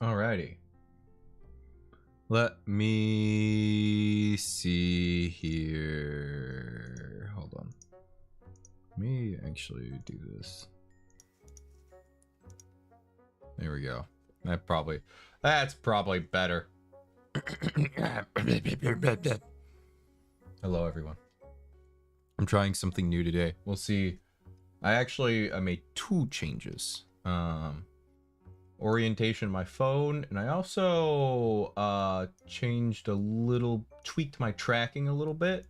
Alrighty. Let me see here. Hold on. Let me actually do this. There we go. That's probably better. Hello, everyone. I'm trying something new today. We'll see. I made 2 changes. Orientation of my phone, and I also tweaked my tracking a little bit.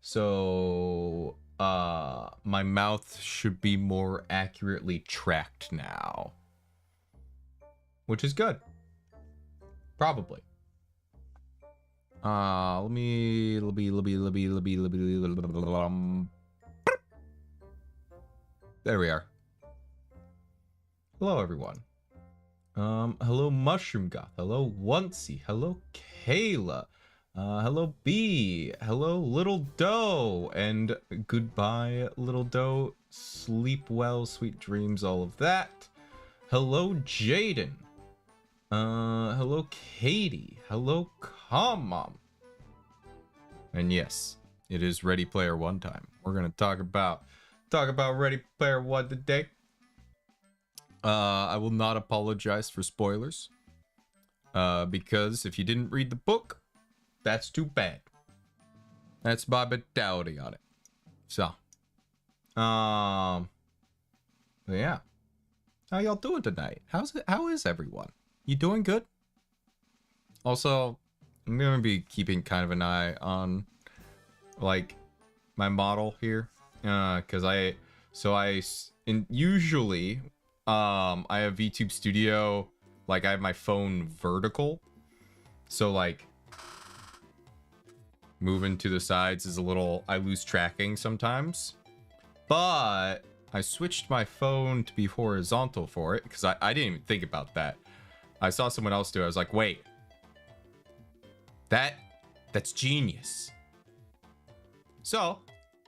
So my mouth should be more accurately tracked now, which is good. Probably. There we are. Hello, everyone. Hello, Mushroom Goth. Hello, Oncey. Hello, Kayla. Hello, B. Hello, Little Doe. And goodbye, Little Doe. Sleep well, sweet dreams, all of that. Hello, Jaden. Hello, Katie. Hello, Mom. And yes, it is Ready Player One time. We're gonna talk about Ready Player One today. I will not apologize for spoilers. Because if you didn't read the book, that's too bad. That's my mentality on it. So, yeah. How y'all doing tonight? How is everyone? You doing good? Also, I'm gonna be keeping kind of an eye on, like, my model here, because usually, I have VTube Studio, like, I have my phone vertical, so, like, moving to the sides is I lose tracking sometimes, but I switched my phone to be horizontal for it, because I didn't even think about that. I saw someone else do it, I was like, wait, that's genius. So,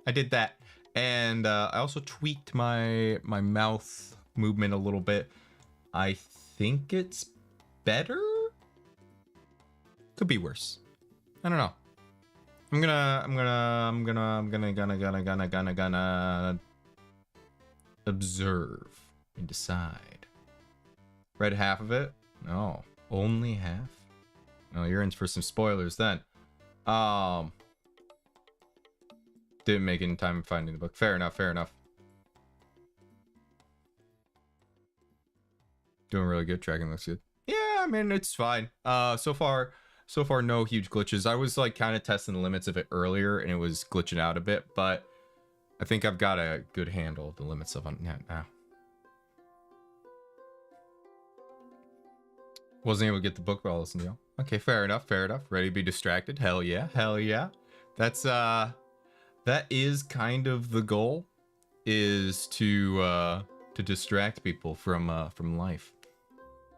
I did that, and I also tweaked my mouth movement a little bit. I think it's better? Could be worse. I don't know. I'm gonna observe and decide. Read half of it? No, only half? No, you're in for some spoilers then. Didn't make it in time finding the book. Fair enough, fair enough. Doing really good. Tracking looks good. Yeah, I mean, it's fine. So far, no huge glitches. I was like kind of testing the limits of it earlier, and it was glitching out a bit, but I think I've got a good handle of the limits of it now. Wasn't able to get the book, but I'll listen to you. Okay, fair enough, fair enough. Ready to be distracted? Hell yeah, hell yeah. That's that is kind of the goal, is to distract people from life.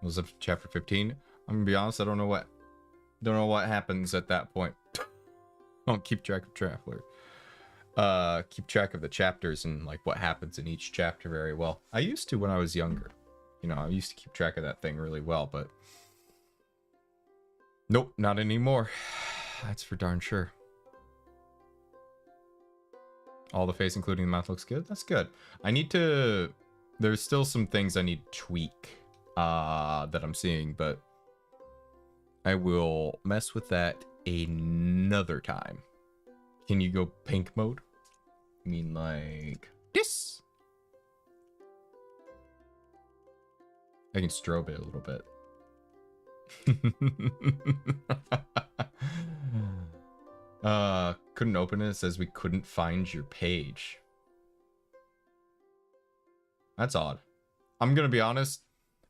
It was up to chapter 15. I'm gonna be honest, I don't know what happens at that point. I don't keep track of Traveler. Keep track of the chapters and like what happens in each chapter very well. I used to when I was younger. You know, I used to keep track of that thing really well, but nope, not anymore. That's for darn sure. All the face, including the mouth, looks good. That's good. There's still some things I need to tweak that I'm seeing, but I will mess with that another time. Can you go pink mode? I mean, like this? I can strobe it a little bit. Couldn't open it. It says we couldn't find your page. That's odd. I'm gonna be honest,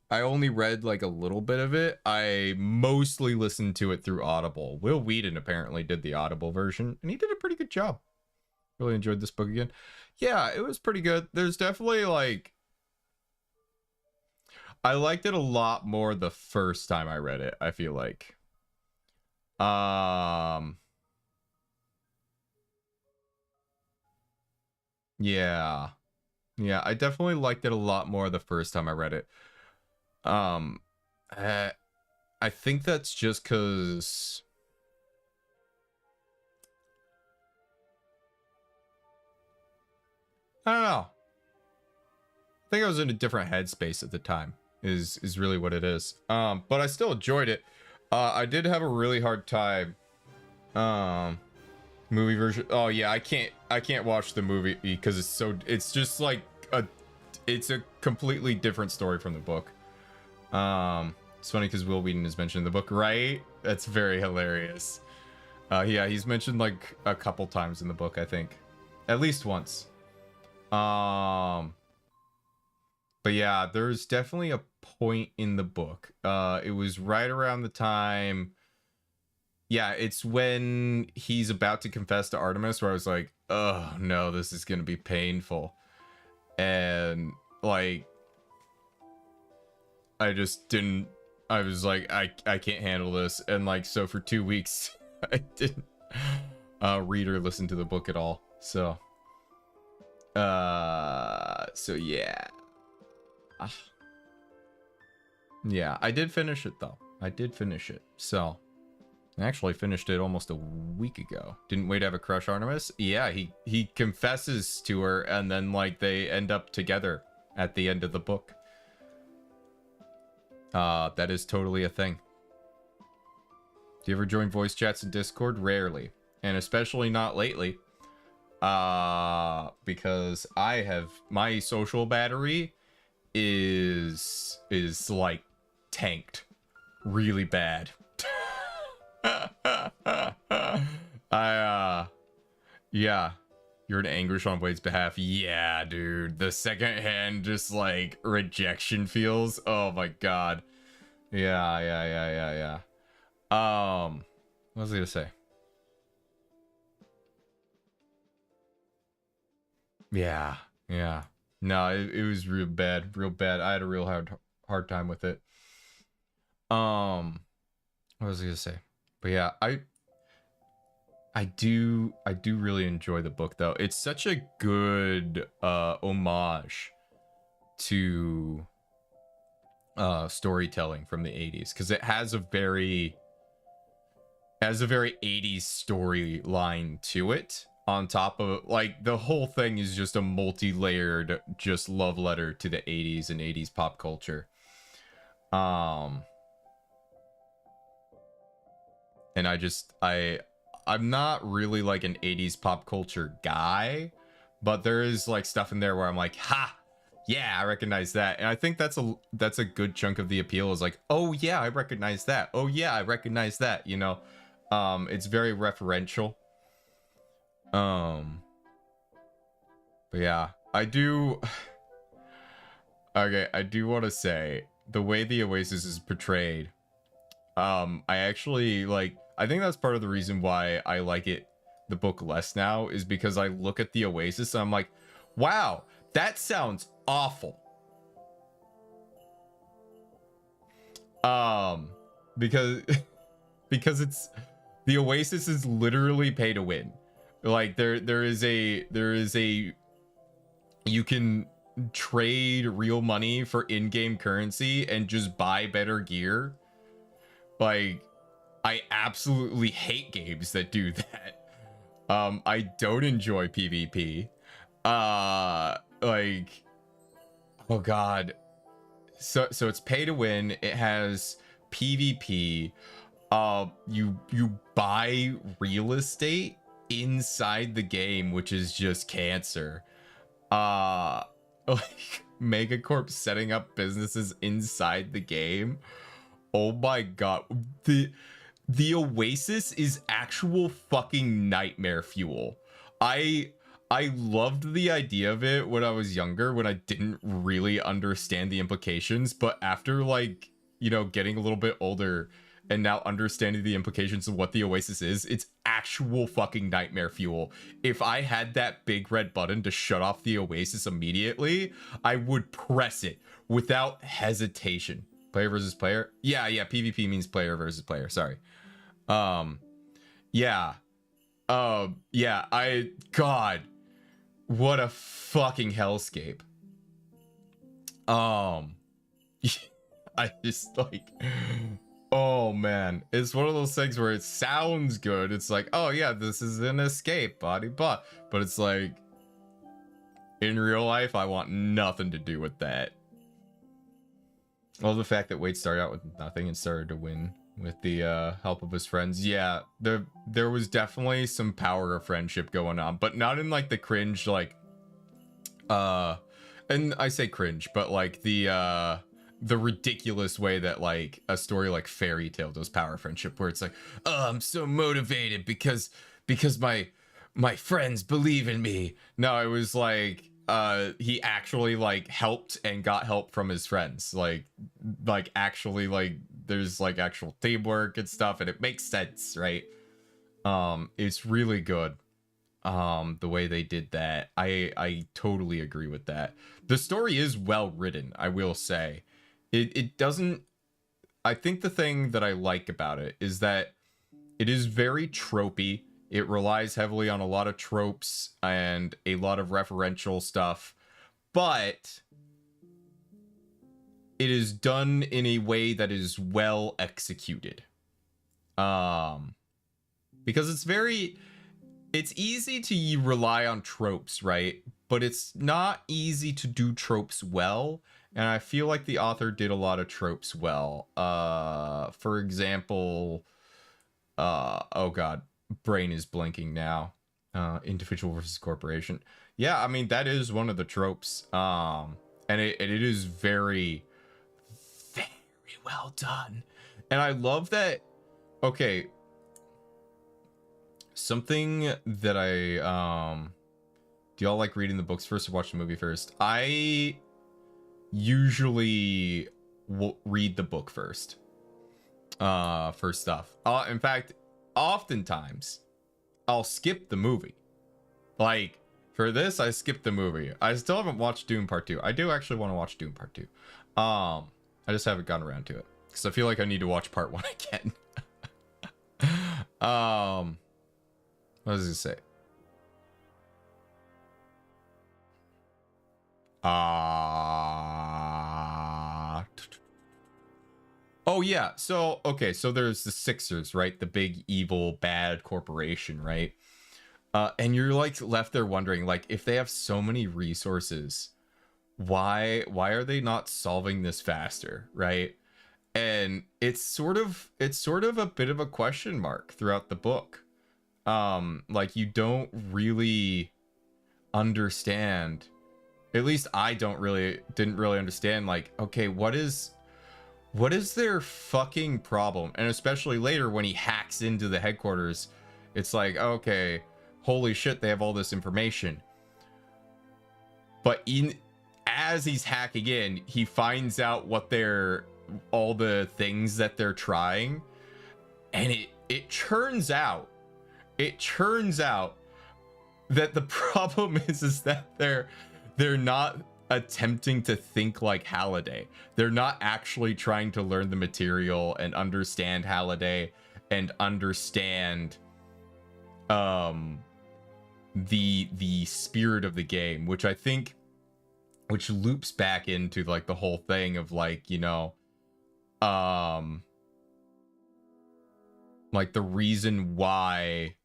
I only read like a little bit of it. I mostly listened to it through Audible. Will Wheaton apparently did the Audible version, and he did a pretty good job. Really enjoyed this book again. Yeah, it was pretty good. There's definitely like, I liked it a lot more the first time I read it, I feel like. Yeah. Yeah, I definitely liked it a lot more the first time I read it. I think that's just because I don't know. I think I was in a different headspace at the time. Is really what it is. But I still enjoyed it. I did have a really hard time. Movie version. Oh yeah, I can't watch the movie because it's just like it's a completely different story from the book. It's funny because Will Wheaton is mentioned in the book, right? That's very hilarious. Yeah, he's mentioned like a couple times in the book, I think, at least once. But yeah, there's definitely a point in the book. It was right around the time. Yeah, it's when he's about to confess to Artemis, where I was like, oh no, this is gonna be painful. And like, I just didn't. I was like, I can't handle this. And like, so for 2 weeks, I didn't read or listen to the book at all. So yeah. Yeah, I did finish it though. I did finish it. So I actually finished it almost a week ago. Didn't wait to have a crush on Artemis. Yeah, he confesses to her, and then like they end up together at the end of the book. That is totally a thing. Do you ever join voice chats in Discord? Rarely, and especially not lately. Because I have my social battery is like tanked really bad. Yeah, you're in anguish on Wade's behalf. Yeah, dude, the secondhand just like rejection feels. Oh my god. Yeah. What was I gonna say? Yeah. No, it was real bad, real bad. I had a real hard time with it. What was I gonna say? But yeah, I do really enjoy the book though. It's such a good homage to storytelling from the 80s, because it has a very 80s storyline to it, on top of like the whole thing is just a multi-layered just love letter to the 80s and 80s pop culture. And I'm not really like an 80s pop culture guy, but there is like stuff in there where I'm like, ha, yeah, I recognize that. And I think that's a good chunk of the appeal, is like, oh yeah, I recognize that. Oh yeah, I recognize that, you know. It's very referential. But yeah, I do okay, I do want to say the way the Oasis is portrayed, I actually like, I think that's part of the reason why I like the book less now, is because I look at the Oasis and I'm like, wow, that sounds awful. Because it's, the Oasis is literally pay to win. Like there is a you can trade real money for in-game currency and just buy better gear. Like, I absolutely hate games that do that. I don't enjoy PvP. Like, oh god. So it's pay to win. It has PvP. You buy real estate inside the game, which is just cancer. Like Megacorp setting up businesses inside the game. Oh my god. The Oasis is actual fucking nightmare fuel. I loved the idea of it when I was younger, when I didn't really understand the implications, but after like, you know, getting a little bit older and now understanding the implications of what the Oasis is, it's actual fucking nightmare fuel. If I had that big red button to shut off the Oasis immediately, I would press it without hesitation. Player versus player? Yeah, PvP means player versus player, sorry. Yeah. God, what a fucking hellscape. I just like, Oh man, it's one of those things where it sounds good. It's like, oh yeah, this is an escape, body but it's like, in real life, I want nothing to do with that. Well, the fact that Wade started out with nothing and started to win with the help of his friends. Yeah, there was definitely some power of friendship going on, but not in like the cringe, like, and I say cringe, but like the ridiculous way that like a story like Fairy Tale does power of friendship, where it's like, oh, I'm so motivated because my friends believe in me. No, it was like he actually like helped and got help from his friends, like actually, like there's like actual teamwork and stuff, and it makes sense, right? It's really good, the way they did that. I totally agree with that. The story is well written, I will say. It doesn't, I think the thing that I like about it is that it is very tropey. It relies heavily on a lot of tropes and a lot of referential stuff, but it is done in a way that is well executed. Because it's easy to rely on tropes, right? But it's not easy to do tropes well. And I feel like the author did a lot of tropes well. For example, oh god, brain is blinking now. Individual versus corporation. Yeah, I mean, that is one of the tropes. And it is very, very well done. And I love that. Okay, something that I do y'all like reading the books first or watch the movie first? I usually will read the book first for stuff. In fact, oftentimes I'll skip the movie. Like for this, I skipped the movie. I still haven't watched Doom Part 2. I do actually want to watch Doom Part 2. I just haven't gotten around to it because I feel like I need to watch Part 1 again. What does it say? Oh yeah. So okay, so there's the Sixers, right? The big evil bad corporation, right? And you're like left there wondering, like, if they have so many resources, why are they not solving this faster, right? And it's sort of a bit of a question mark throughout the book. Like you don't really understand, at least I didn't really understand, like, okay, what is their fucking problem? And especially later when he hacks into the headquarters, it's like, okay, holy shit, they have all this information. But as he's hacking in, he finds out what all the things that they're trying, and it turns out that the problem is that they're not attempting to think like Halliday. They're not actually trying to learn the material and understand Halliday and understand the spirit of the game, which I think, which loops back into like the whole thing of like, you know, like the reason why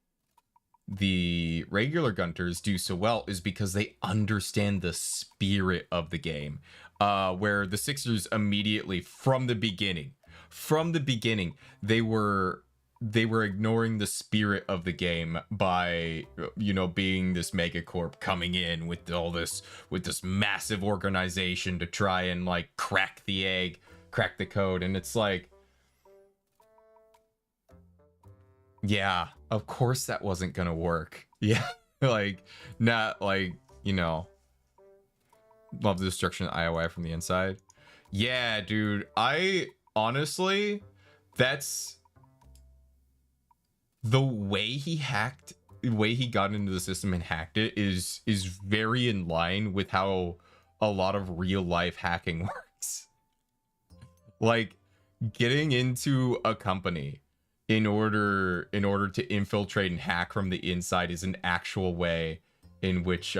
the regular Gunters do so well is because they understand the spirit of the game, where the Sixers immediately from the beginning they were ignoring the spirit of the game by, you know, being this megacorp coming in with this massive organization to try and like crack the code. And it's like, yeah, of course that wasn't gonna work. Yeah, like, not like, you know, love the destruction of IOI from the inside. Yeah, dude, I honestly, that's the way he got into the system and hacked it is very in line with how a lot of real life hacking works. Like getting into a company in order to infiltrate and hack from the inside is an actual way in which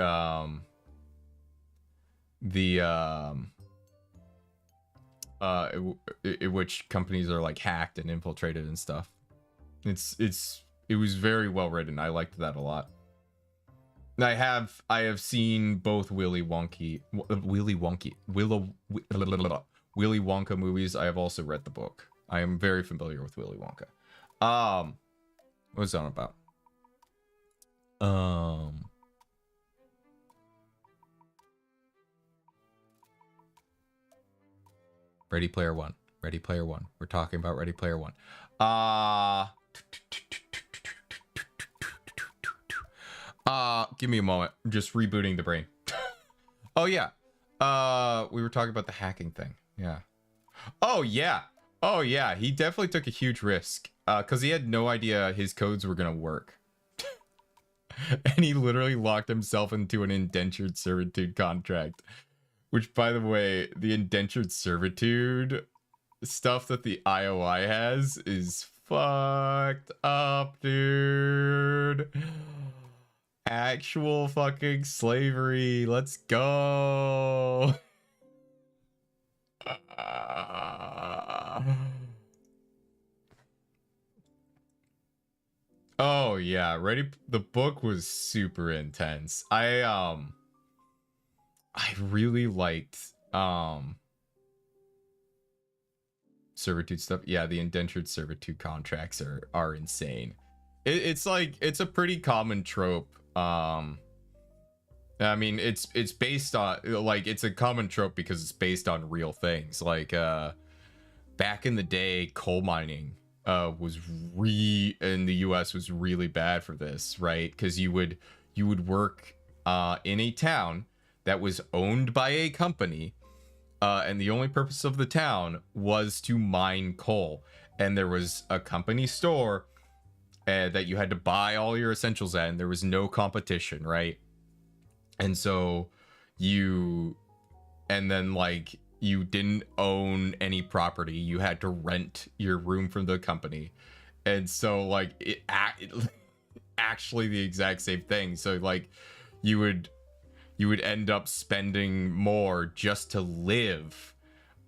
in which companies are like hacked and infiltrated and stuff. It was very well written. I liked that a lot. I have seen both Willy Wonka movies. I have also read the book. I am very familiar with Willy Wonka. What was that about? Ready Player One. Ready Player One. We're talking about Ready Player One. Give me a moment. I'm just rebooting the brain. Oh yeah. We were talking about the hacking thing. Yeah. Oh yeah. Oh yeah. He definitely took a huge risk. Because he had no idea his codes were gonna work. And he literally locked himself into an indentured servitude contract. Which, by the way, the indentured servitude stuff that the IOI has is fucked up, dude. Actual fucking slavery. Let's go. Oh yeah, the book was super intense. I really liked servitude stuff. Yeah, the indentured servitude contracts are insane. It's like it's a pretty common trope. I mean, it's based on, like, it's a common trope because it's based on real things. Like back in the day, coal mining was in the US was really bad for this, right? Because you would work in a town that was owned by a company, and the only purpose of the town was to mine coal, and there was a company store that you had to buy all your essentials at, and there was no competition, right? And so you didn't own any property. You had to rent your room from the company. And so like it actually the exact same thing. So like you would end up spending more just to live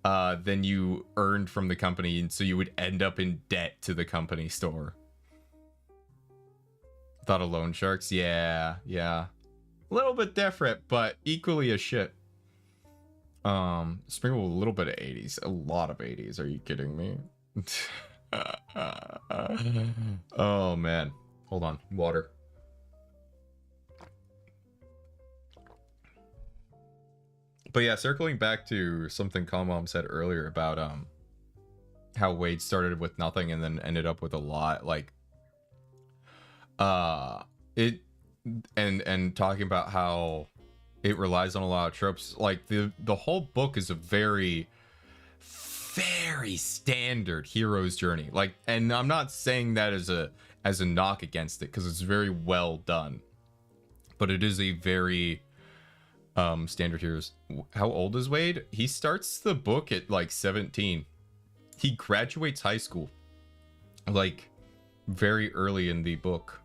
than you earned from the company, and so you would end up in debt to the company store. Thought of loan sharks? Yeah. A little bit different, but equally as shit. Sprinkle a little bit of 80s. A lot of 80s. Are you kidding me? Oh man. Hold on. Water. But yeah, circling back to something Calm Mom said earlier about how Wade started with nothing and then ended up with a lot, like and talking about how it relies on a lot of tropes. Like the whole book is a very standard hero's journey. Like, and I'm not saying that as a knock against it, because it's very well done, but it is a very standard heroes. How old is Wade? He starts the book at like 17. He graduates high school like very early in the book.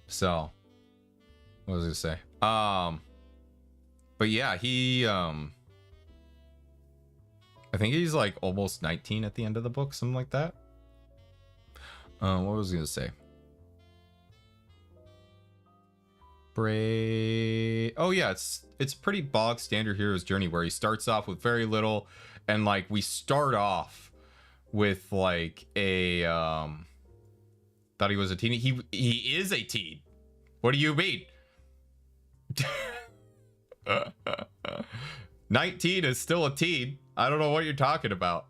So what was I gonna say? But yeah, he I think he's like almost 19 at the end of the book, something like that. What was I gonna say? Oh yeah, it's pretty bog standard hero's journey where he starts off with very little, and like we start off with like a thought he was a teen. He is a teen. What do you mean? 19 is still a teen. I don't know what you're talking about.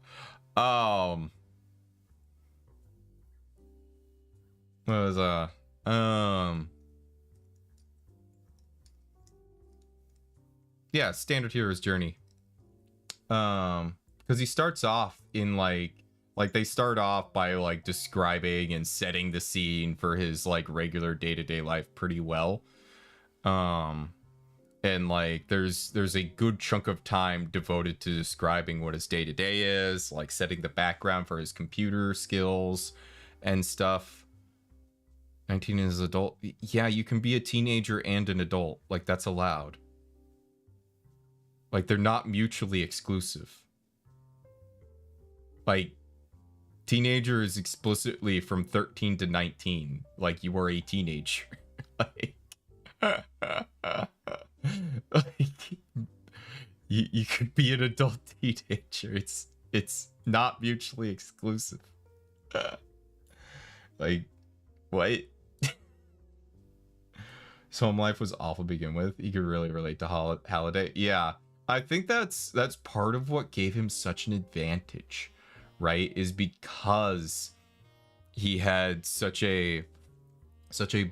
What was yeah, standard hero's journey. Because he starts off in like they start off by like describing and setting the scene for his like regular day-to-day life pretty well. And like there's a good chunk of time devoted to describing what his day-to-day is, like setting the background for his computer skills and stuff. 19 is adult. Yeah, you can be a teenager and an adult. Like, that's allowed. Like, they're not mutually exclusive. Like, teenager is explicitly from 13 to 19. Like, you are a teenager. Like, like you could be an adult teenager. It's not mutually exclusive. Like, what? So home life was awful to begin with. He could really relate to Halliday. Yeah, I think that's part of what gave him such an advantage, right? Is because he had such a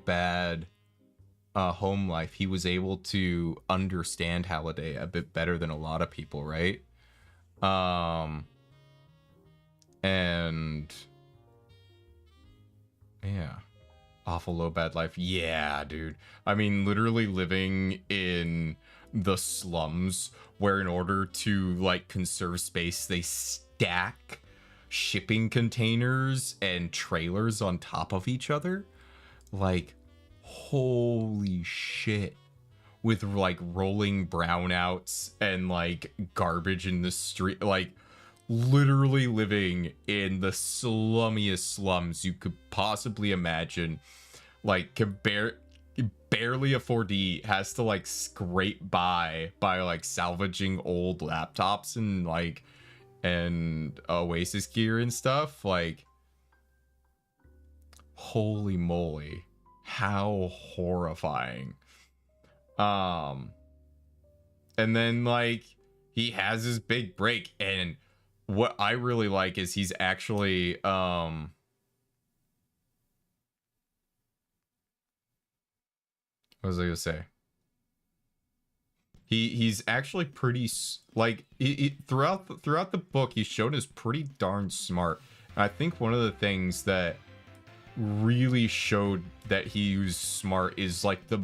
bad home life. He was able to understand Halliday a bit better than a lot of people, right? And yeah. Awful low bad life. Yeah, dude. I mean, literally living in the slums where in order to like conserve space, they stack shipping containers and trailers on top of each other. Like, holy shit. With like rolling brownouts and like garbage in the street. Like, literally living in the slummiest slums you could possibly imagine. Like, can barely afford to eat, has to like scrape by like salvaging old laptops and like and Oasis gear and stuff. Like, holy moly, how horrifying. And then like he has his big break, and what I really like is he's actually what was I gonna say? He's actually pretty like throughout the book he's shown as pretty darn smart. And I think one of the things that really showed that he was smart is like the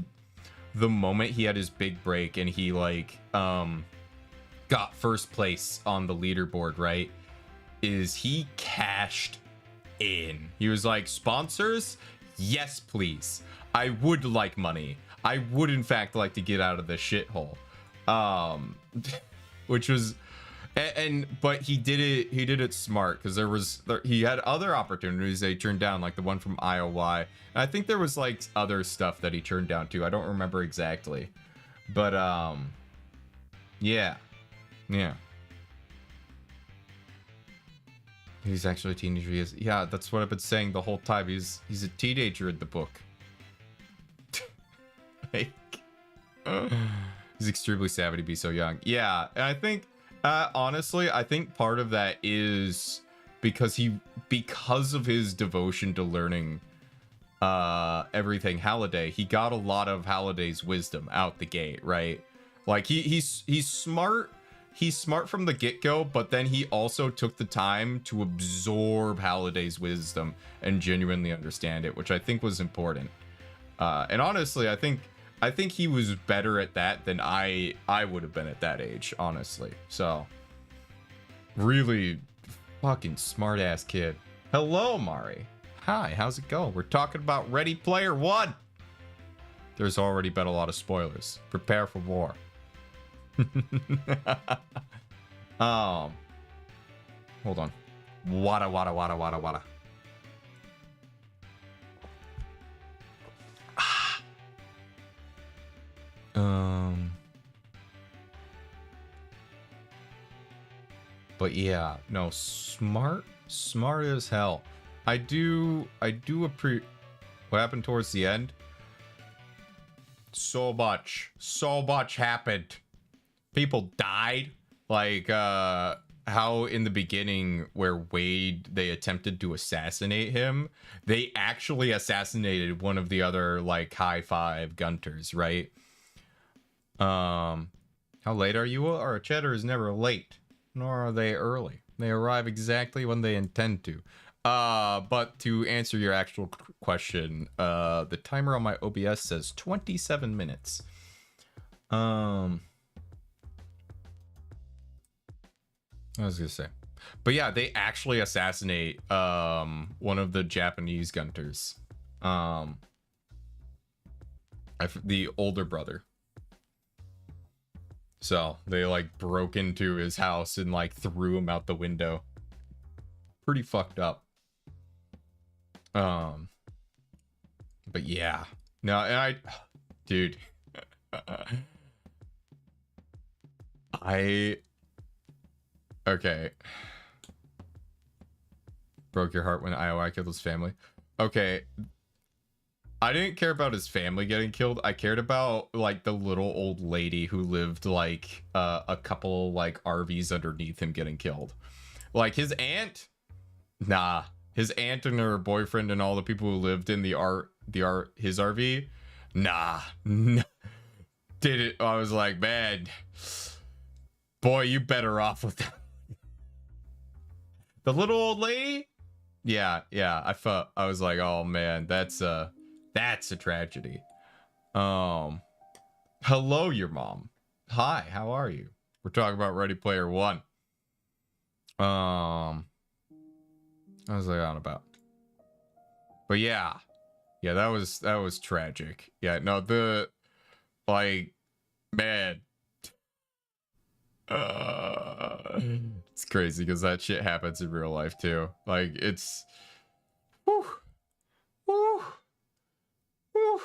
moment he had his big break and he like got first place on the leaderboard, right? Is he cashed in. He was like, sponsors? Yes, please. I would like money. I would in fact like to get out of the shithole. Which was but he did it smart, because he had other opportunities that he turned down, like the one from IOY. And I think there was like other stuff that he turned down too. I don't remember exactly. But yeah. He's actually a teenager. Yeah, that's what I've been saying the whole time. He's a teenager in the book. Like, he's extremely savvy to be so young. Yeah, and I think honestly, I think part of that is because of his devotion to learning everything Halliday, he got a lot of Halliday's wisdom out the gate, right? Like he's smart. He's smart from the get-go, but then he also took the time to absorb Halliday's wisdom and genuinely understand it, which I think was important. And honestly, I think he was better at that than I would have been at that age, honestly. So, really fucking smart-ass kid. Hello, Mari. Hi, how's it going? We're talking about Ready Player One. There's already been a lot of spoilers. Prepare for more. Hold on. Wada. But yeah, no, smart as hell. I do appreciate what happened towards the end. So much happened. People died. Like how in the beginning where Wade, they attempted to assassinate him, they actually assassinated one of the other like high five Gunters, right? How late are you? Our cheddar is never late, nor are they early. They arrive exactly when they intend to. But to answer your actual question, the timer on my OBS says 27 minutes. I was gonna say, but yeah, they actually assassinate one of the Japanese Gunters, the older brother. So they like broke into his house and like threw him out the window. Pretty fucked up. But yeah. No, and dude. Okay. Broke your heart when Iowa killed his family. Okay. I didn't care about his family getting killed. I cared about like the little old lady who lived like a couple like RVs underneath him getting killed. Like his aunt, nah. His aunt and her boyfriend and all the people who lived in his RV, nah. Did it? I was like, man, boy, you better off with that. The little old lady, yeah. I was like, oh man, that's a tragedy. Hello, your mom. Hi, how are you? We're talking about Ready Player One. I was like on about. But yeah, that was tragic. Yeah, no, the like, man, it's crazy because that shit happens in real life too. Like it's, whew, whew, whew.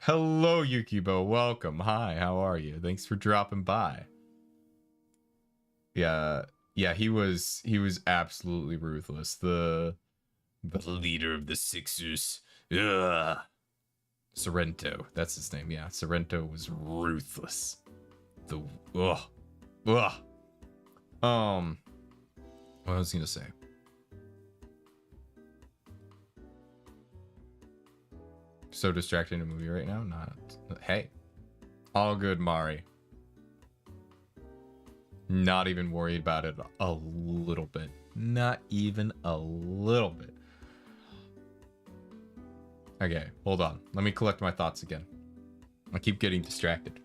Hello, Yukibo. Welcome. Hi, how are you? Thanks for dropping by. Yeah, he was absolutely ruthless. The leader of the Sixers. Ugh. Sorrento, that's his name. Yeah, Sorrento was ruthless. What was I gonna say? So distracted in a movie right now? Not. Hey, all good, Mari. Not even worried about it a little bit. Not even a little bit. Okay, hold on. Let me collect my thoughts again. I keep getting distracted.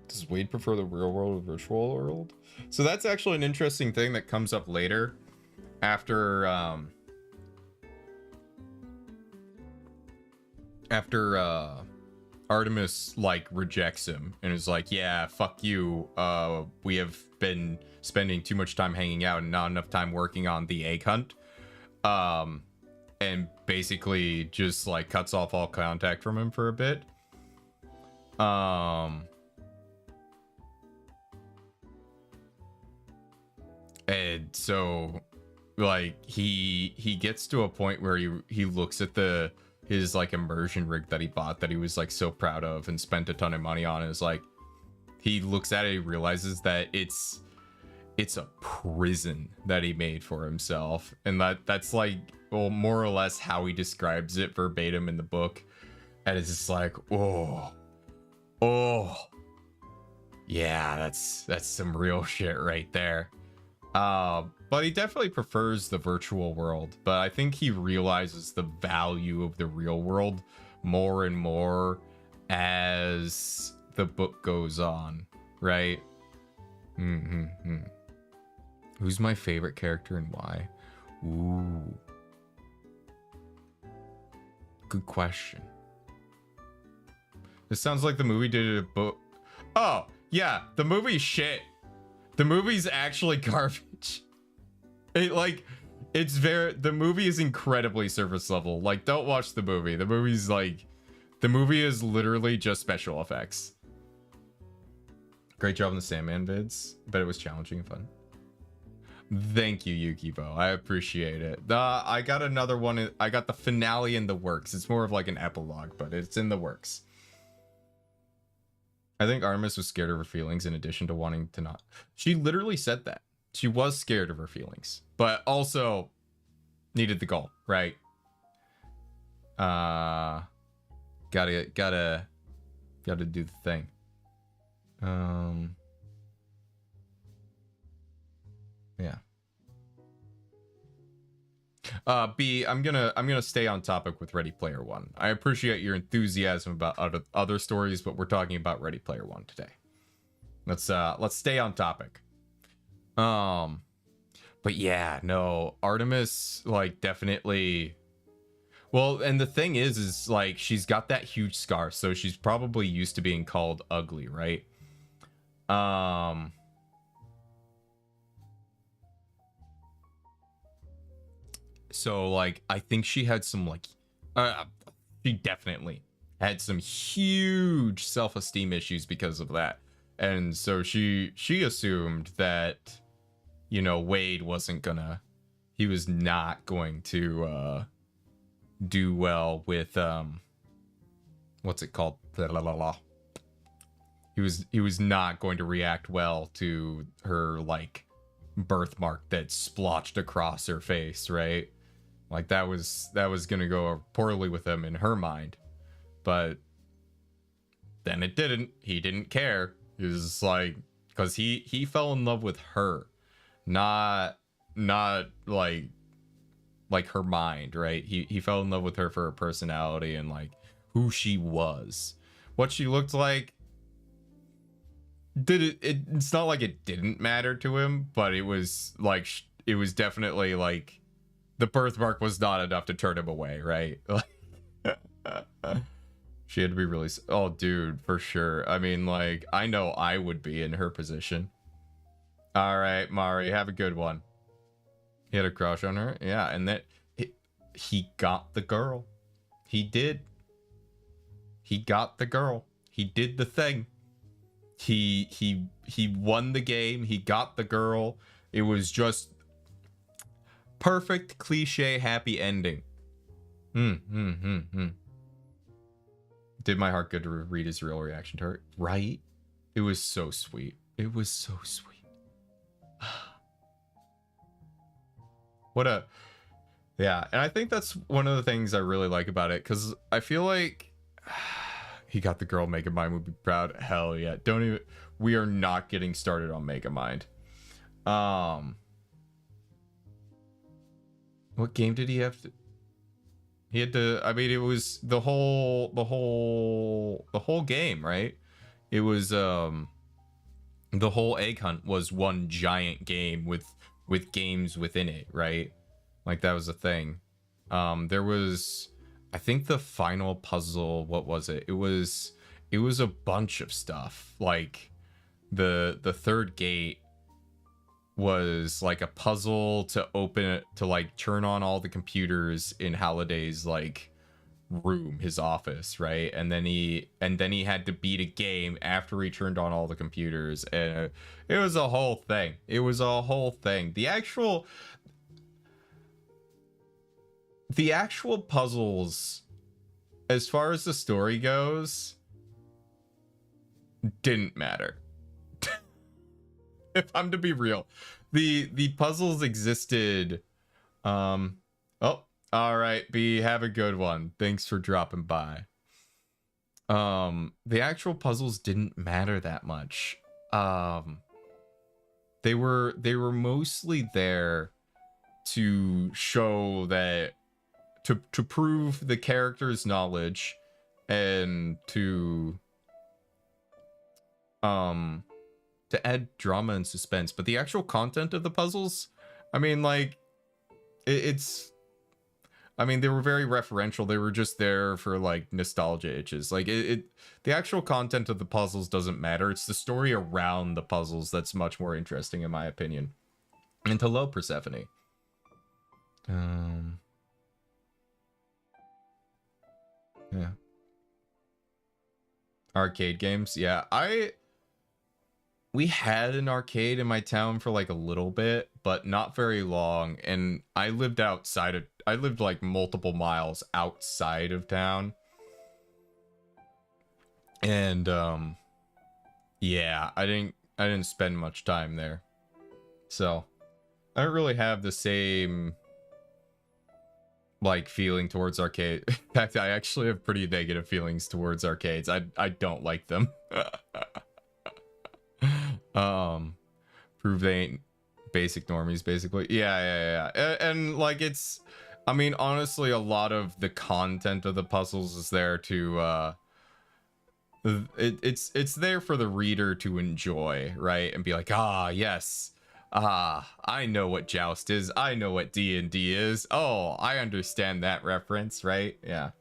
Does Wade prefer the real world or virtual world? So that's actually an interesting thing that comes up later after Artemis like rejects him and is like, yeah, fuck you. We have been spending too much time hanging out and not enough time working on the egg hunt. And basically just like cuts off all contact from him for a bit. And so like he gets to a point where he looks at his like immersion rig that he bought that he was like so proud of and spent a ton of money on, and is like, he looks at it, he realizes that it's a prison that he made for himself, and that's like, well, more or less how he describes it verbatim in the book. And it's just like, oh yeah, that's some real shit right there. But he definitely prefers the virtual world, but I think he realizes the value of the real world more and more as the book goes on, right? Who's my favorite character and why? Ooh, good question. This sounds like the movie did a book. Oh yeah, the movie's shit. The movie's actually garbage. The movie is incredibly surface level. Like, don't watch the movie. The movie is literally just special effects. Great job on the Sandman vids. Bet it was challenging and fun. Thank you, Yukibo. I appreciate it. I got another one. I got the finale in the works. It's more of like an epilogue, but it's in the works. I think Artemis was scared of her feelings in addition to wanting to not. She literally said that. She was scared of her feelings, but also needed the goal, right? Gotta do the thing. Yeah. B, I'm gonna stay on topic with Ready Player One. I appreciate your enthusiasm about other stories, but we're talking about Ready Player One today. Let's stay on topic. But yeah, no, Artemis like definitely Well, and the thing is like she's got that huge scar, so she's probably used to being called ugly, right? Um so like I think she had some like she definitely had some huge self-esteem issues because of that. And so she assumed that, you know, Wade wasn't gonna, he was not going to do well with what's it called, he was not going to react well to her like birthmark that splotched across her face, right? Like that was gonna go poorly with him in her mind. But then it didn't. He didn't care. He was like, because he fell in love with her, not like her mind, right? He fell in love with her for her personality and like who she was. What she looked like, it's not like it didn't matter to him, but it was like it was definitely like the birthmark was not enough to turn him away, right? She had to be really, oh dude, for sure. I mean, like, I know I would be in her position. All right, Mari, have a good one. He had a crush on her, yeah, and that he got the girl. He did. He got the girl. He did the thing. He won the game. He got the girl. It was just perfect cliche happy ending. Did my heart good to read his real reaction to her, right? It was so sweet. It was so sweet. What a, yeah. And I think that's one of the things I really like about it, because I feel like he got the girl. Megamind would be proud. Hell yeah. Don't even, we are not getting started on Megamind. What game did he have to, he had to, I mean, it was the whole game, right? It was the whole egg hunt was one giant game with games within it, right? Like that was a thing. There was, I think the final puzzle, what was it? It was a bunch of stuff. Like the third gate was like a puzzle to open it, to like turn on all the computers in Halliday's like room, his office, right? And then he had to beat a game after he turned on all the computers, and it was a whole thing. It was a whole thing. The actual puzzles, as far as the story goes, didn't matter. If I'm to be real, the puzzles existed. Oh, all right, B, have a good one. Thanks for dropping by. The actual puzzles didn't matter that much. They were mostly there to show that, to prove the character's knowledge, and to add drama and suspense. But the actual content of the puzzles, I mean, like, it's, I mean, they were very referential. They were just there for like nostalgia itches. Like the actual content of the puzzles doesn't matter. It's the story around the puzzles that's much more interesting, in my opinion. And hello, Persephone. Yeah. Arcade games, yeah. We had an arcade in my town for like a little bit, but not very long. And I lived like multiple miles outside of town. And yeah, I didn't spend much time there. So I don't really have the same like feeling towards arcade. In fact, I actually have pretty negative feelings towards arcades. I don't like them. Prove they ain't basic normies, basically. Yeah. And like, it's, I mean, honestly, a lot of the content of the puzzles is there to it's there for the reader to enjoy, right? And be like, ah, yes, I know what Joust is. I know what D&D is. Oh, I understand that reference, right? Yeah.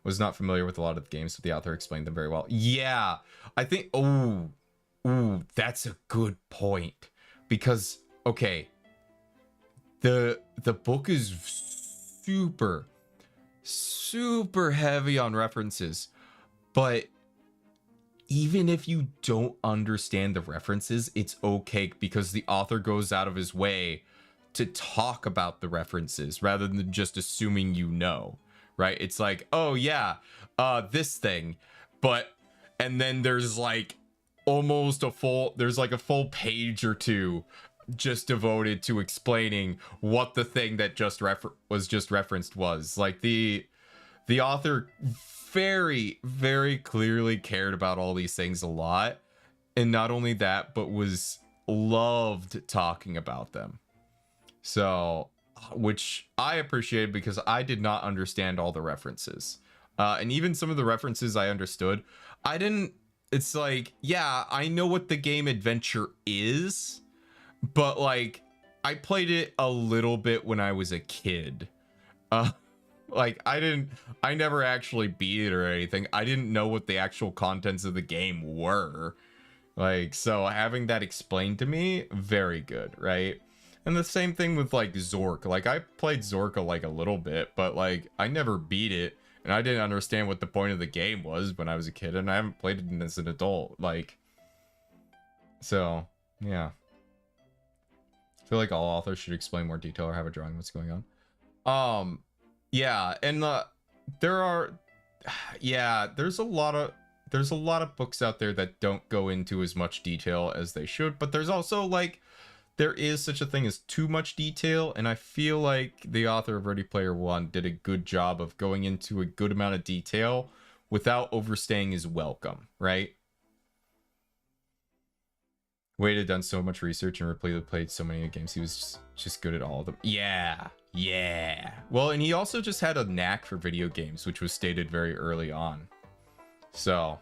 Was not familiar with a lot of the games, but the author explained them very well. Yeah, I think, ooh, that's a good point. Because, okay, the book is super heavy on references, but even if you don't understand the references, it's okay because the author goes out of his way to talk about the references rather than just assuming you know, right? It's like, oh yeah, this thing, but, and then there's like almost a full page or two just devoted to explaining what the thing that was just referenced was. Like the author very clearly cared about all these things a lot, and not only that, but was loved talking about them. So, which I appreciated because I did not understand all the references, and even some of the references I understood, I didn't. It's like, yeah, I know what the game Adventure is, but like I played it a little bit when I was a kid. Like I never actually beat it or anything. I didn't know what the actual contents of the game were. Like, so having that explained to me, very good, right? And the same thing with like Zork. Like I played Zork like a little bit, but like I never beat it and I didn't understand what the point of the game was when I was a kid, and I haven't played it as an adult. Like, so yeah. I feel like all authors should explain more detail or have a drawing what's going on. Yeah, and there's a lot of books out there that don't go into as much detail as they should, but there's also like there is such a thing as too much detail, and I feel like the author of Ready Player One did a good job of going into a good amount of detail without overstaying his welcome, right? Wade had done so much research and repeatedly played so many games. He was just good at all of them. Yeah. Well, and he also just had a knack for video games, which was stated very early on. So,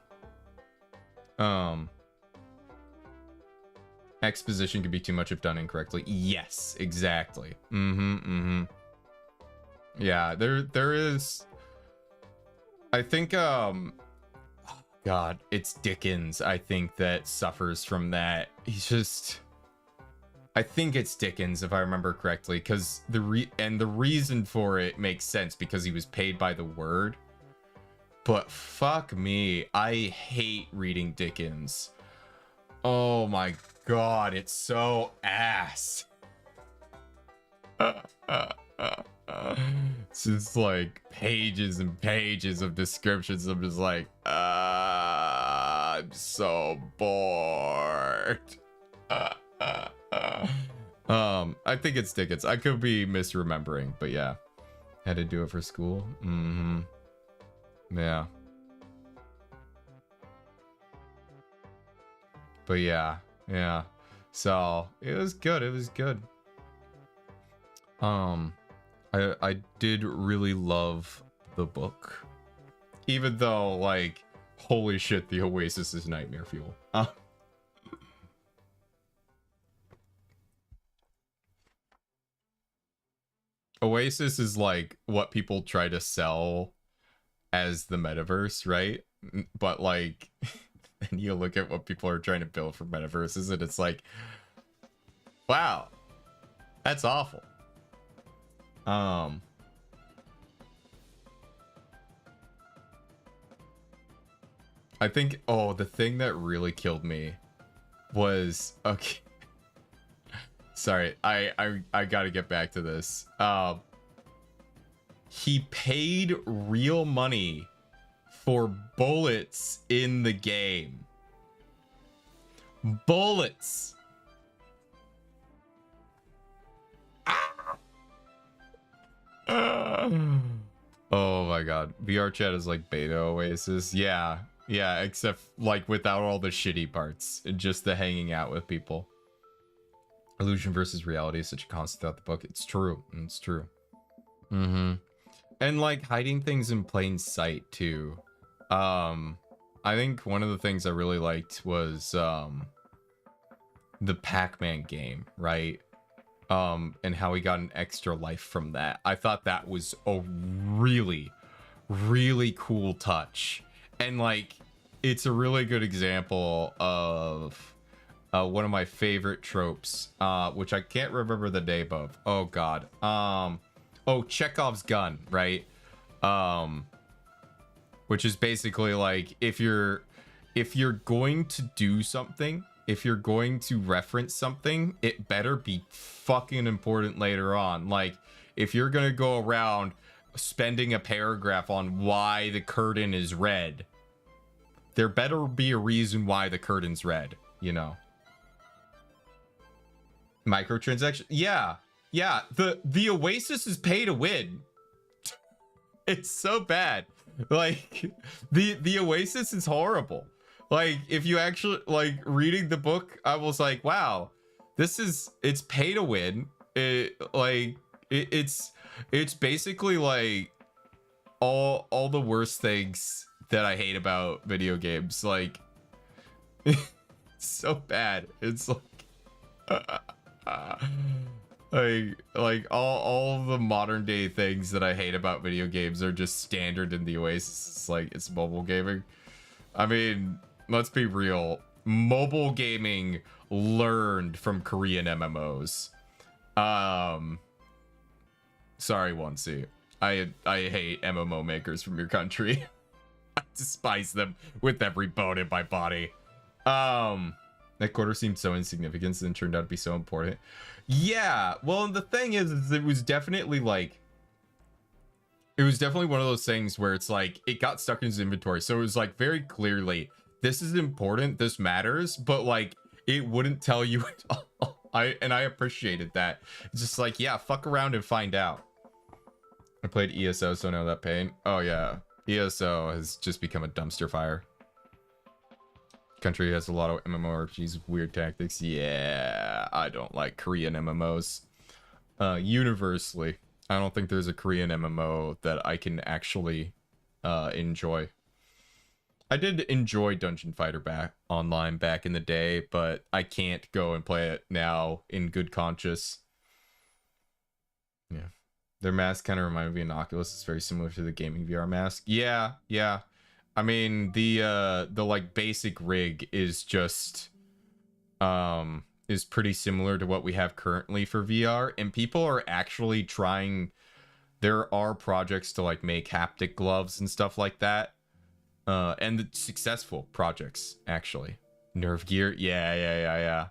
exposition could be too much if done incorrectly. Yes, exactly. Yeah, there is. I think God, it's Dickens, I think, that suffers from that. He's just, I think it's Dickens, if I remember correctly, because the reason for it makes sense because he was paid by the word. But fuck me, I hate reading Dickens. Oh my God, it's so ass. It's just like pages and pages of descriptions. I'm just like, I'm so bored. I think it's Dickens. I could be misremembering, but yeah. Had to do it for school. Yeah. But yeah. So it was good. I did really love the book, even though, like, holy shit, the Oasis is nightmare fuel. Oasis is like what people try to sell as the metaverse, right? But like, and you look at what people are trying to build for metaverses, and it's like, wow, that's awful. I think, the thing that really killed me was, okay. Sorry, I gotta get back to this. He paid real money for bullets in the game. Bullets. Oh my God. VR chat is like beta Oasis. Yeah, except like without all the shitty parts, just the hanging out with people. Illusion versus reality is such a constant throughout the book. It's true. And like hiding things in plain sight too. I think one of the things I really liked was the Pac-Man game, right? And how he got an extra life from that. I thought that was a really, really cool touch. And like, it's a really good example of one of my favorite tropes, which I can't remember the name of. Oh God. Oh, Chekhov's gun, right? Which is basically like, if you're going to do something, if you're going to reference something, it better be fucking important later on. Like, if you're gonna go around spending a paragraph on why the curtain is red, there better be a reason why the curtain's red, you know? Microtransaction? Yeah. Yeah, the Oasis is pay to win. It's so bad. Like, the Oasis is horrible. Like, if you actually, like, reading the book, I was like, wow, it's pay to win. It's basically like all the worst things that I hate about video games. Like, it's so bad. It's like all the modern day things that I hate about video games are just standard in the Oasis. It's like, it's mobile gaming. I mean, let's be real. Mobile gaming learned from Korean MMOs. Sorry, Wonsi. I hate MMO makers from your country. I despise them with every bone in my body. That quarter seemed so insignificant and turned out to be so important. Yeah, well, the thing is it was definitely like, it was definitely one of those things where it's like, it got stuck in his inventory. So it was like, very clearly, this is important, this matters, but like, it wouldn't tell you at all. I appreciated that. It's just like, yeah, fuck around and find out. I played ESO, so I know that pain. Oh yeah, ESO has just become a dumpster fire. Country has a lot of MMORPGs with weird tactics. Yeah, I don't like Korean MMOs. Universally, I don't think there's a Korean MMO that I can actually enjoy. I did enjoy Dungeon Fighter online back in the day, but I can't go and play it now in good conscience. Yeah. Their mask kind of reminded me of an Oculus. It's very similar to the gaming VR mask. Yeah, yeah. I mean, the like basic rig is just is pretty similar to what we have currently for VR, and people are actually trying. There are projects to like make haptic gloves and stuff like that, and the successful projects actually. Nerve gear, yeah.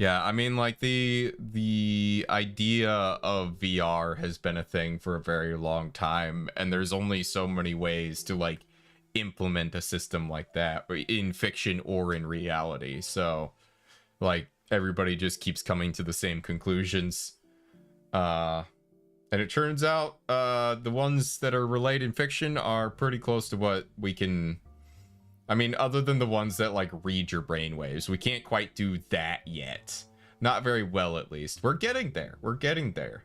Yeah, I mean, like, the idea of VR has been a thing for a very long time, and there's only so many ways to, like, implement a system like that in fiction or in reality. So, like, everybody just keeps coming to the same conclusions. And it turns out the ones that are relayed in fiction are pretty close to what we can... I mean, other than the ones that, like, read your brainwaves. We can't quite do that yet. Not very well, at least. We're getting there. We're getting there.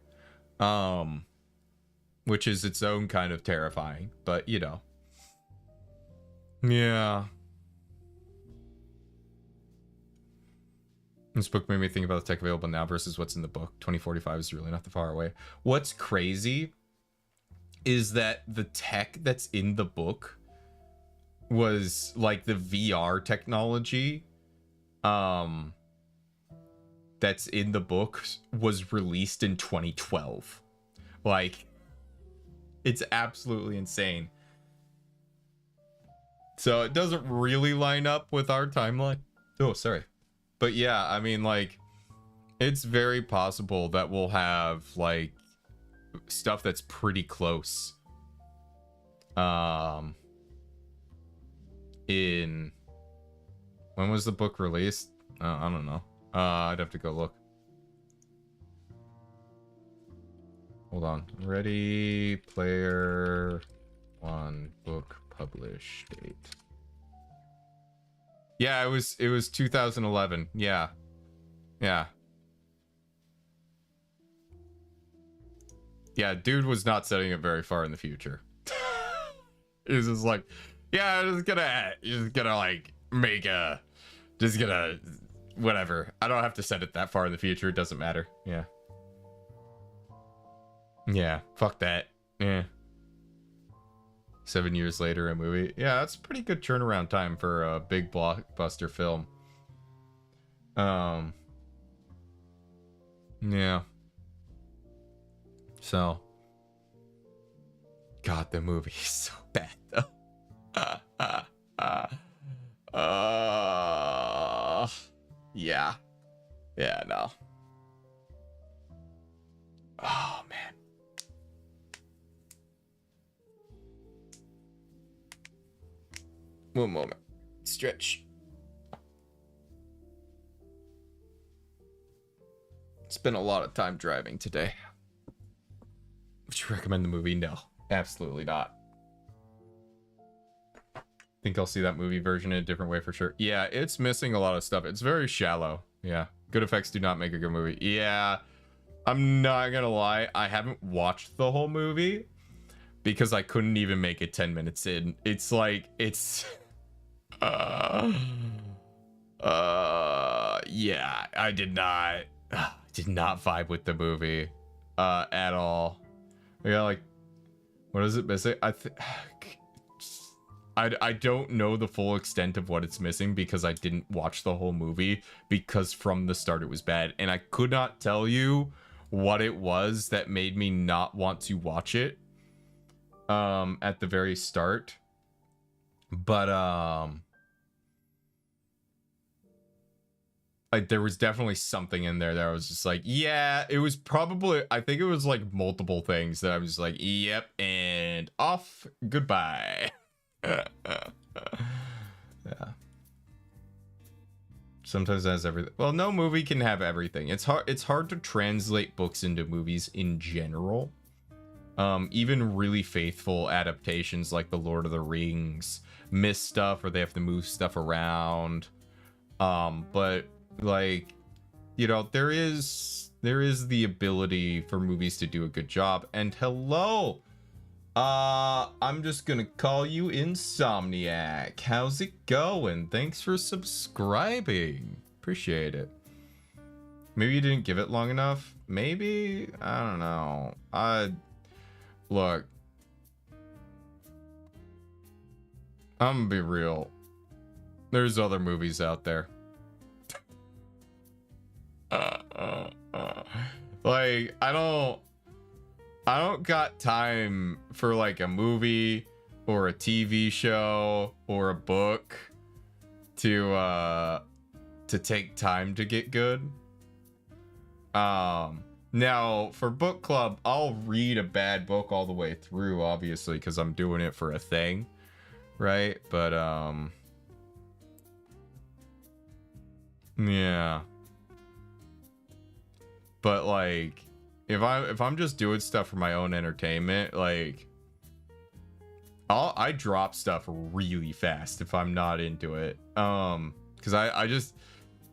Which is its own kind of terrifying. But, you know. Yeah. This book made me think about the tech available now versus what's in the book. 2045 is really not that far away. What's crazy is that the tech that's in the book was like the VR technology that's in the book was released in 2012. Like, it's absolutely insane. So it doesn't really line up with our timeline. Oh, sorry. But yeah, I mean, like, it's very possible that we'll have like stuff that's pretty close in... When was the book released? I don't know. I'd have to go look. Hold on. Ready Player One book publish date. Yeah, it was 2011. Yeah. Yeah, dude was not setting it very far in the future. He was just like, yeah, you're just gonna like make a Just gonna, whatever. I don't have to set it that far in the future. It doesn't matter. Yeah. Yeah, fuck that. Yeah. 7 years later, a movie. Yeah, that's a pretty good turnaround time for a big blockbuster film. Yeah. So. God, the movie is so bad, though. Yeah. Yeah, no. Oh, man. One moment. Stretch. Spent a lot of time driving today. Would you recommend the movie? No, absolutely not. Think I'll see that movie version in a different way for sure. Yeah, it's missing a lot of stuff. It's very shallow. Yeah. Good effects do not make a good movie. Yeah. I'm not gonna lie. I haven't watched the whole movie because I couldn't even make it 10 minutes in. It's like, it's... yeah, I did not vibe with the movie at all. We got like, what is it missing? I don't know the full extent of what it's missing because I didn't watch the whole movie because from the start it was bad, and I could not tell you what it was that made me not want to watch it at the very start. But like there was definitely something in there that I was just like, yeah, it was probably, I think it was like multiple things that I was like, yep, and off, goodbye. Yeah. Sometimes it has everything. Well, no movie can have everything. It's hard to translate books into movies in general. Even really faithful adaptations like The Lord of the Rings miss stuff or they have to move stuff around. But like, you know, there is the ability for movies to do a good job. And hello, I'm just gonna call you Insomniac. How's it going? Thanks for subscribing. Appreciate it. Maybe you didn't give it long enough. Maybe, I don't know. Look, I'm gonna be real. There's other movies out there. Like, I don't got time for like a movie or a TV show or a book to take time to get good. Now for book club, I'll read a bad book all the way through, obviously, because I'm doing it for a thing, right? But yeah. But like, if I'm just doing stuff for my own entertainment, like I drop stuff really fast if I'm not into it. Because I just,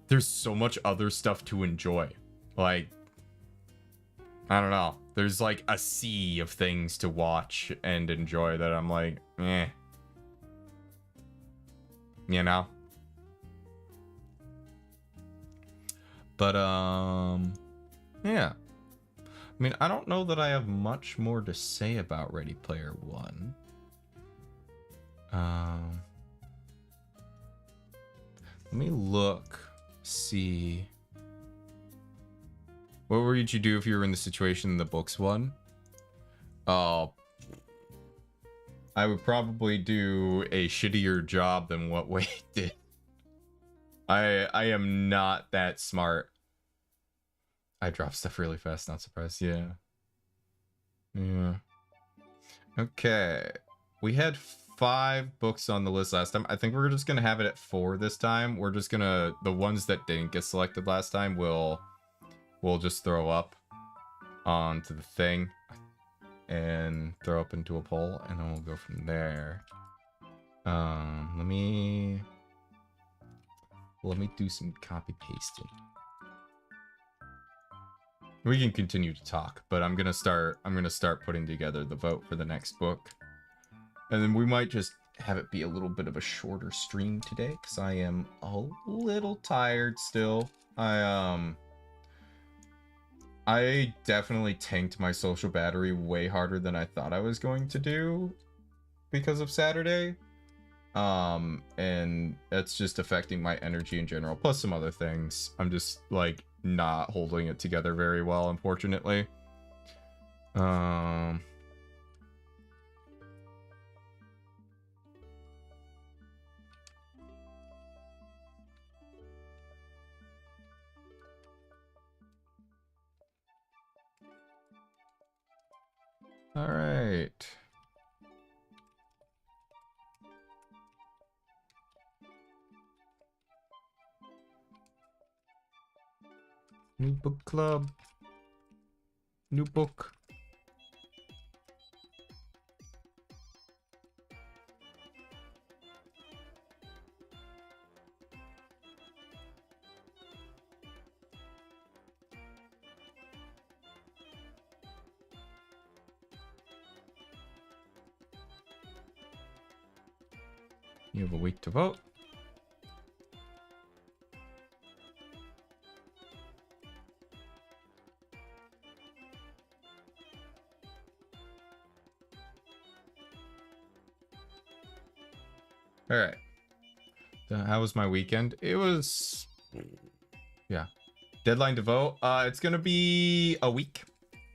there's so much other stuff to enjoy. Like, I don't know. There's like a sea of things to watch and enjoy that I'm like, eh. You know? But yeah. I mean, I don't know that I have much more to say about Ready Player One. Let me look, see. What would you do if you were in the situation in the books one? Oh, I would probably do a shittier job than what Wade did. I am not that smart. I drop stuff really fast, not surprised. Yeah. Yeah. Okay. We had 5 books on the list last time. I think we're just gonna have it at 4 this time. We're just gonna, the ones that didn't get selected last time, we'll just throw up onto the thing and throw up into a poll, and then we'll go from there. Let me do some copy pasting. We can continue to talk, but I'm gonna start putting together the vote for the next book, and then we might just have it be a little bit of a shorter stream today because I am a little tired still. I definitely tanked my social battery way harder than I thought I was going to do because of Saturday. And it's just affecting my energy in general, plus some other things. I'm just like not holding it together very well, unfortunately. All right. New book club. New book. You have a week to vote. All right. How was my weekend? It was, yeah. Deadline to vote. It's gonna be a week.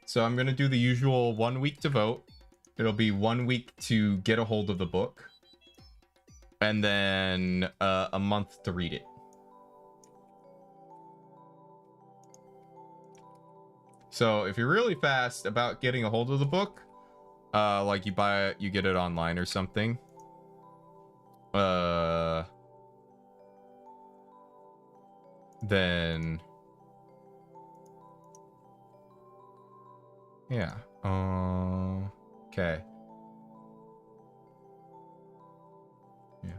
So I'm gonna do the usual 1 week to vote. It'll be 1 week to get a hold of the book. And then a month to read it. So if you're really fast about getting a hold of the book, like you buy it, you get it online or something. Then yeah. Okay. Yeah.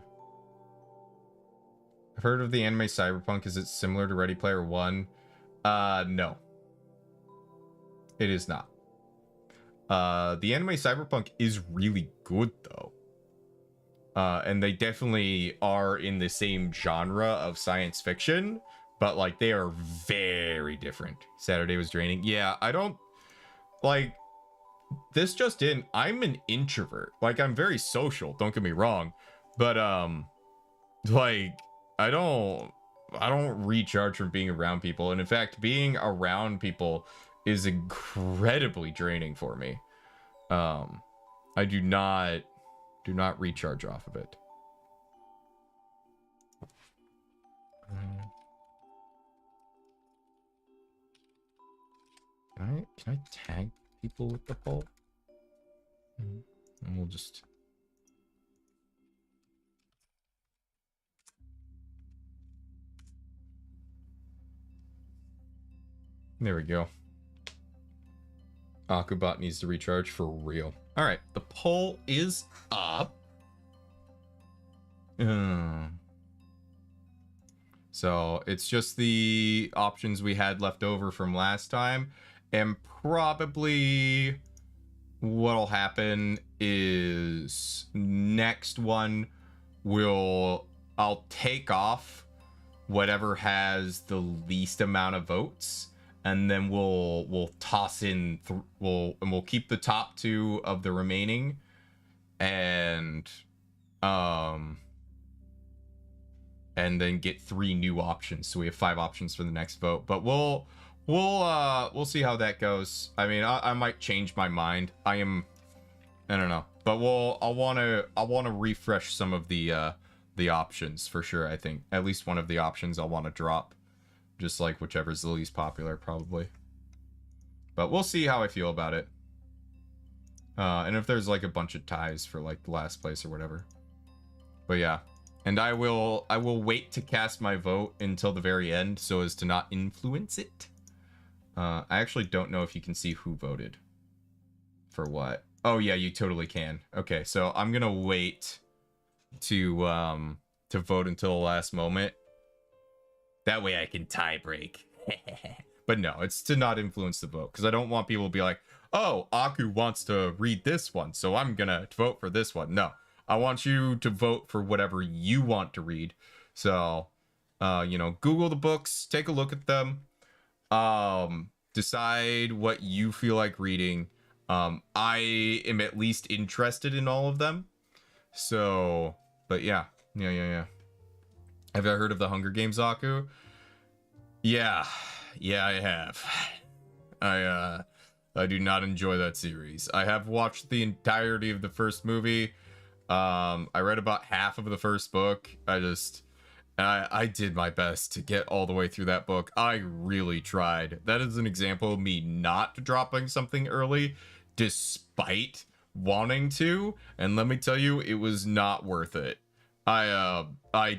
I've heard of the anime Cyberpunk. Is it similar to Ready Player One? No. It is not. The anime Cyberpunk is really good though. And they definitely are in the same genre of science fiction, but like they are very different. Saturday was draining. Yeah, I don't like this just in. I'm an introvert. Like I'm very social, don't get me wrong, but like I don't recharge from being around people, and in fact being around people is incredibly draining for me. I do not recharge off of it. Can I tag people with the poll? And we'll just there we go. Akubot needs to recharge for real. All right, the poll is up. So it's just the options we had left over from last time, and probably what'll happen is next one I'll take off whatever has the least amount of votes, and then we'll toss in we'll keep the top two of the remaining, and then get 3 new options, so we have 5 options for the next vote. But we'll see how that goes. I mean, I might change my mind. I don't know, but I'll want to refresh some of the options for sure. I think at least one of the options I'll want to drop, just like whichever's the least popular probably. But we'll see how I feel about it. And if there's like a bunch of ties for like the last place or whatever. But yeah. And I will wait to cast my vote until the very end so as to not influence it. I actually don't know if you can see who voted for what. Oh yeah, you totally can. Okay, so I'm gonna wait to vote until the last moment. That way I can tie break. But no, it's to not influence the vote, because I don't want people to be like, oh, Aku wants to read this one, so I'm gonna vote for this one. No, I want you to vote for whatever you want to read. So, you know, Google the books, take a look at them, decide what you feel like reading. I am at least interested in all of them. So, but yeah. Have you heard of the Hunger Games, Aku? Yeah, I have. I do not enjoy that series. I have watched the entirety of the first movie. I read about half of the first book. I did my best to get all the way through that book. I really tried. That is an example of me not dropping something early, despite wanting to. And let me tell you, it was not worth it. I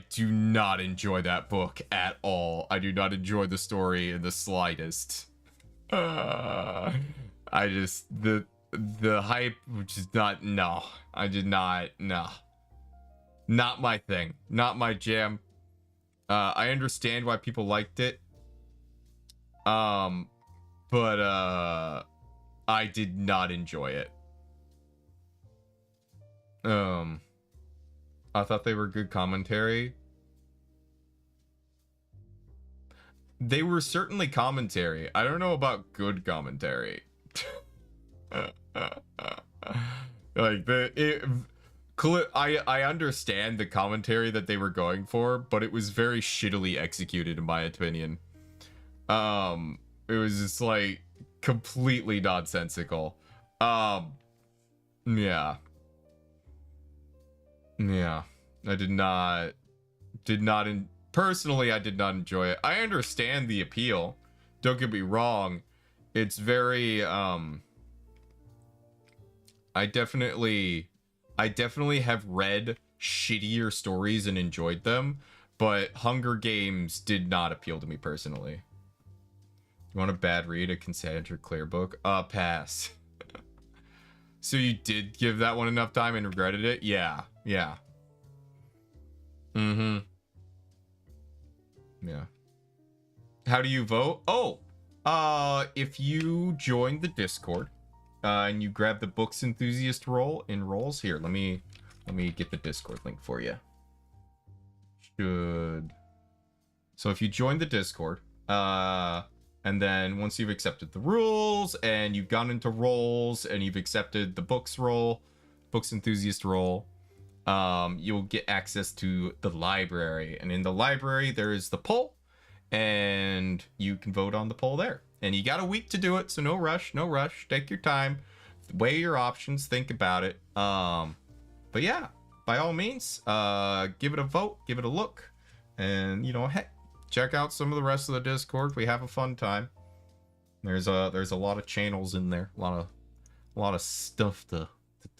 do not enjoy that book at all. I do not enjoy the story in the slightest. I just the hype, which is not I did not not my thing, not my jam. I understand why people liked it, but I did not enjoy it. I thought they were good commentary. They were certainly commentary. I don't know about good commentary. Like I understand the commentary that they were going for, but it was very shittily executed in my opinion. It was just like completely nonsensical. Yeah. I personally, I did not enjoy it. I understand the appeal. Don't get me wrong. It's very, I definitely have read shittier stories and enjoyed them, but Hunger Games did not appeal to me personally. You want a bad read, a Cassandra Clare book? Pass. So you did give that one enough time and regretted it? Yeah. Mm-hmm. Yeah. How do you vote? Oh, if you join the Discord, and you grab the books enthusiast role in roles here. Let me get the Discord link for you. So if you join the Discord, and then once you've accepted the rules and you've gone into roles and you've accepted the books enthusiast role, you'll get access to the library, and in the library there is the poll, and you can vote on the poll there. And you got a week to do it, so no rush. Take your time, weigh your options, think about it. But yeah, by all means, give it a vote, give it a look, and you know, heck, check out some of the rest of the Discord. We have a fun time. There's a lot of channels in there, a lot of stuff to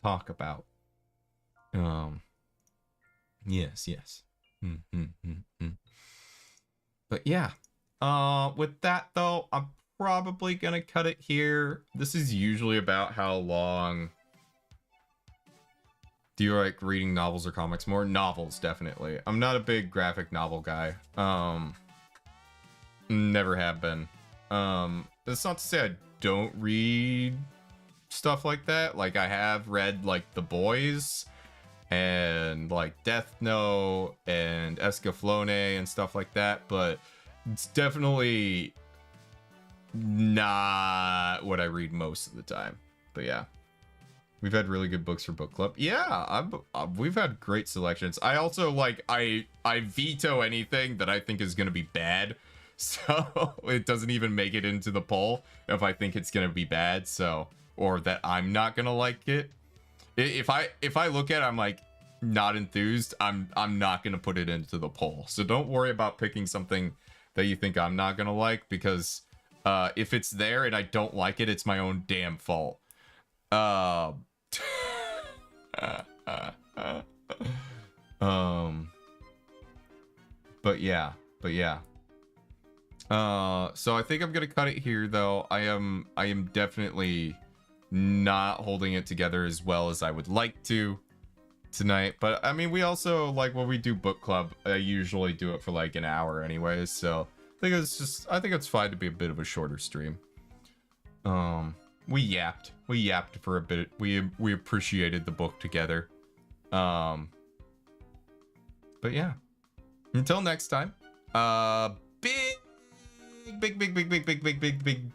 talk about. Yes. But yeah, with that though, I'm probably gonna cut it here. This is usually about how long. Do you like reading novels or comics more? Novels, definitely. I'm not a big graphic novel guy. Never have been. That's not to say I don't read stuff like that. Like, I have read like The Boys and like Death Note and Escaflowne and stuff like that, but it's definitely not what I read most of the time. But yeah, we've had really good books for book club. Yeah, we've had great selections. I also like I veto anything that I think is gonna be bad, so it doesn't even make it into the poll if I think it's gonna be bad. So, or that I'm not gonna like it. If I look at it, I'm like not enthused, I'm not gonna put it into the poll. So don't worry about picking something that you think I'm not gonna like, because if it's there and I don't like it, it's my own damn fault. But yeah. So I think I'm gonna cut it here though. I am definitely not holding it together as well as I would like to tonight, but I mean, we also, like, when we do book club, I usually do it for like an hour anyways, so I think it's fine to be a bit of a shorter stream. We yapped for a bit. We appreciated the book together. But yeah, until next time,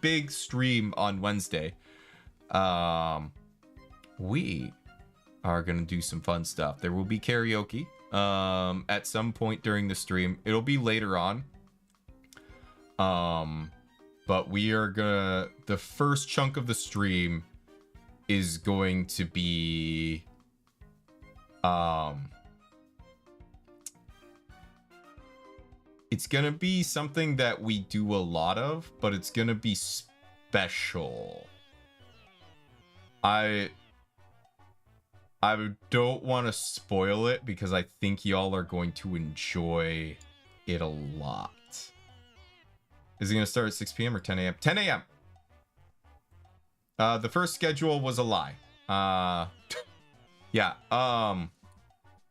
big stream on Wednesday. We are gonna do some fun stuff. There will be karaoke at some point during the stream. It'll be later on. But we are gonna, the first chunk of the stream is going to be it's gonna be something that we do a lot of, but it's gonna be special. I don't want to spoil it because I think y'all are going to enjoy it a lot. Is it going to start at 6 p.m. or 10 a.m.? 10 a.m. The first schedule was a lie. Yeah.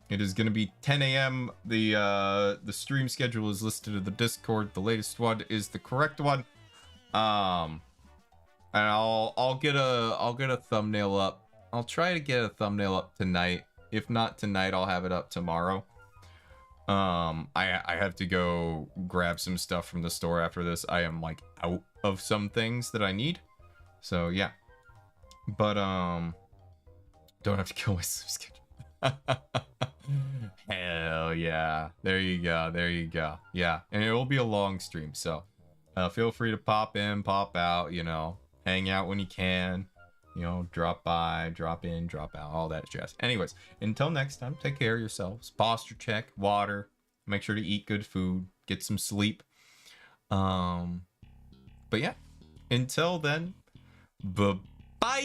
It is going to be 10 a.m. The stream schedule is listed in the Discord. The latest one is the correct one. And I'll get a thumbnail up. I'll try to get a thumbnail up tonight. If not tonight, I'll have it up tomorrow. I have to go grab some stuff from the store after this. I am like out of some things that I need. So yeah. But don't have to kill my sleep schedule. Hell yeah. There you go. There you go. Yeah. And it will be a long stream, so feel free to pop in, pop out, you know, hang out when you can. You know, drop by, drop in, drop out, all that jazz. Anyways, until next time, take care of yourselves. Posture check, water. Make sure to eat good food. Get some sleep. But yeah, until then, bye-bye.